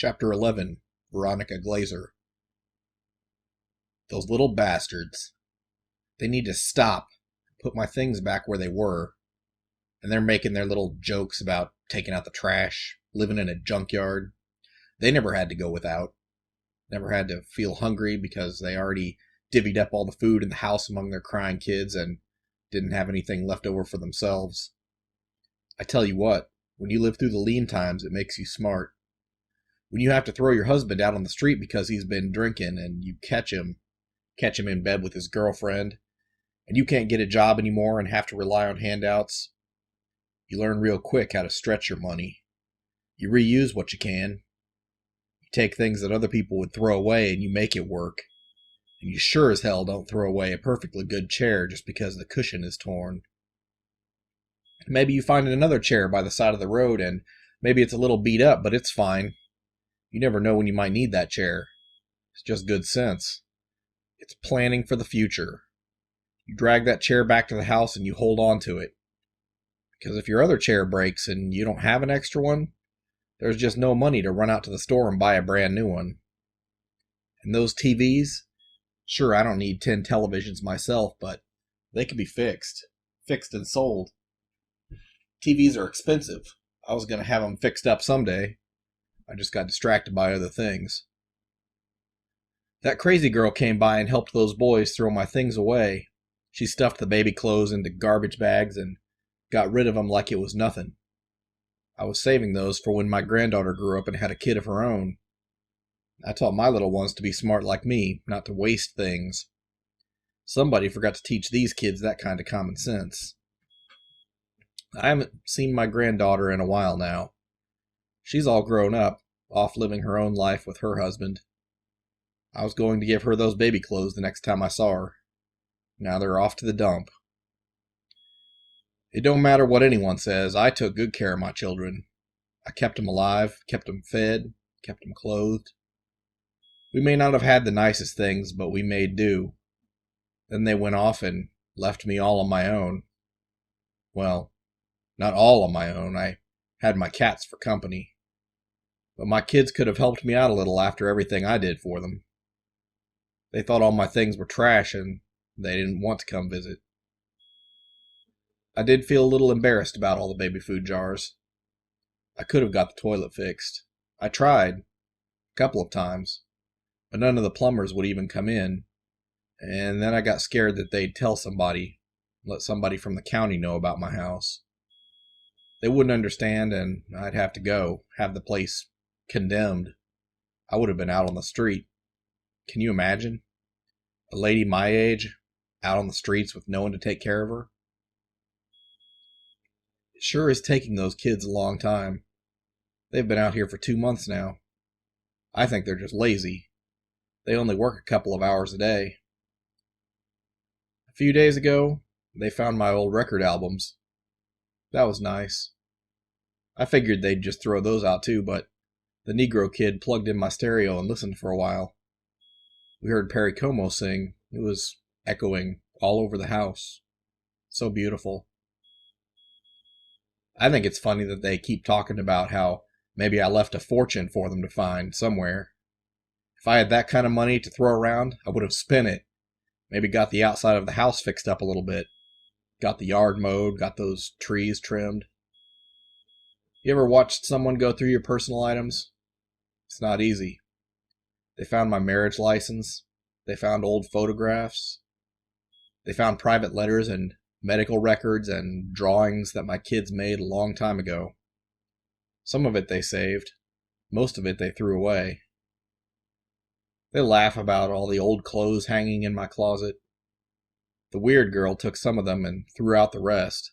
Chapter 11. Veronica Glazer. Those little bastards. They need to stop. Put my things back where they were. And they're making their little jokes about taking out the trash, living in a junkyard. They never had to go without. Never had to feel hungry because they already divvied up all the food in the house among their crying kids and didn't have anything left over for themselves. I tell you what, when you live through the lean times, it makes you smart. When you have to throw your husband out on the street because he's been drinking and you catch him in bed with his girlfriend, and you can't get a job anymore and have to rely on handouts, you learn real quick how to stretch your money. You reuse what you can. You take things that other people would throw away and you make it work. And you sure as hell don't throw away a perfectly good chair just because the cushion is torn. Maybe you find another chair by the side of the road and maybe it's a little beat up, but it's fine. You never know when you might need that chair. It's just good sense. It's planning for the future. You drag that chair back to the house and you hold on to it. Because if your other chair breaks and you don't have an extra one, there's just no money to run out to the store and buy a brand new one. And those TVs, sure, I don't need 10 televisions myself, but they can be fixed and sold. TVs are expensive. I was going to have them fixed up someday. I just got distracted by other things. That crazy girl came by and helped those boys throw my things away. She stuffed the baby clothes into garbage bags and got rid of them like it was nothing. I was saving those for when my granddaughter grew up and had a kid of her own. I taught my little ones to be smart like me, not to waste things. Somebody forgot to teach these kids that kind of common sense. I haven't seen my granddaughter in a while now. She's all grown up, off living her own life with her husband. I was going to give her those baby clothes the next time I saw her. Now they're off to the dump. It don't matter what anyone says, I took good care of my children. I kept them alive, kept them fed, kept them clothed. We may not have had the nicest things, but we made do. Then they went off and left me all on my own. Well, not all on my own. I had my cats for company. But my kids could have helped me out a little after everything I did for them. They thought all my things were trash and they didn't want to come visit. I did feel a little embarrassed about all the baby food jars. I could have got the toilet fixed. I tried, a couple of times, but none of the plumbers would even come in. And then I got scared that they'd tell somebody, let somebody from the county know about my house. They wouldn't understand and I'd have to go, have the place condemned. I would have been out on the street. Can you imagine? A lady my age, out on the streets with no one to take care of her? It sure is taking those kids a long time. They've been out here for 2 months now. I think they're just lazy. They only work a couple of hours a day. A few days ago, they found my old record albums. That was nice. I figured they'd just throw those out too, but the Negro kid plugged in my stereo and listened for a while. We heard Perry Como sing. It was echoing all over the house. So beautiful. I think it's funny that they keep talking about how maybe I left a fortune for them to find somewhere. If I had that kind of money to throw around, I would have spent it. Maybe got the outside of the house fixed up a little bit. Got the yard mowed, got those trees trimmed. You ever watched someone go through your personal items? It's not easy. They found my marriage license. They found old photographs. They found private letters and medical records and drawings that my kids made a long time ago. Some of it they saved. Most of it they threw away. They laugh about all the old clothes hanging in my closet. The weird girl took some of them and threw out the rest.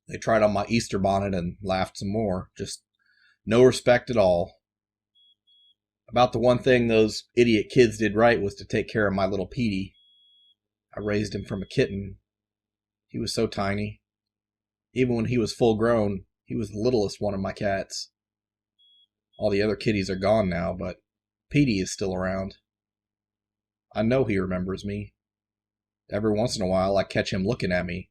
They tried on my Easter bonnet and laughed some more. Just no respect at all. About the one thing those idiot kids did right was to take care of my little Petey. I raised him from a kitten. He was so tiny. Even when he was full grown, he was the littlest one of my cats. All the other kitties are gone now, but Petey is still around. I know he remembers me. Every once in a while, I catch him looking at me,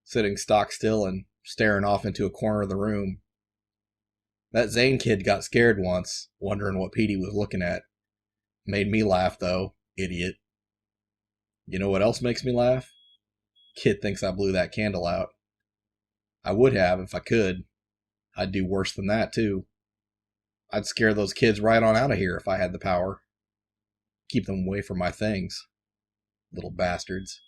sitting stock still and staring off into a corner of the room. That Zane kid got scared once, wondering what Petey was looking at. Made me laugh, though. Idiot. You know what else makes me laugh? Kid thinks I blew that candle out. I would have if I could. I'd do worse than that, too. I'd scare those kids right on out of here if I had the power. Keep them away from my things. Little bastards.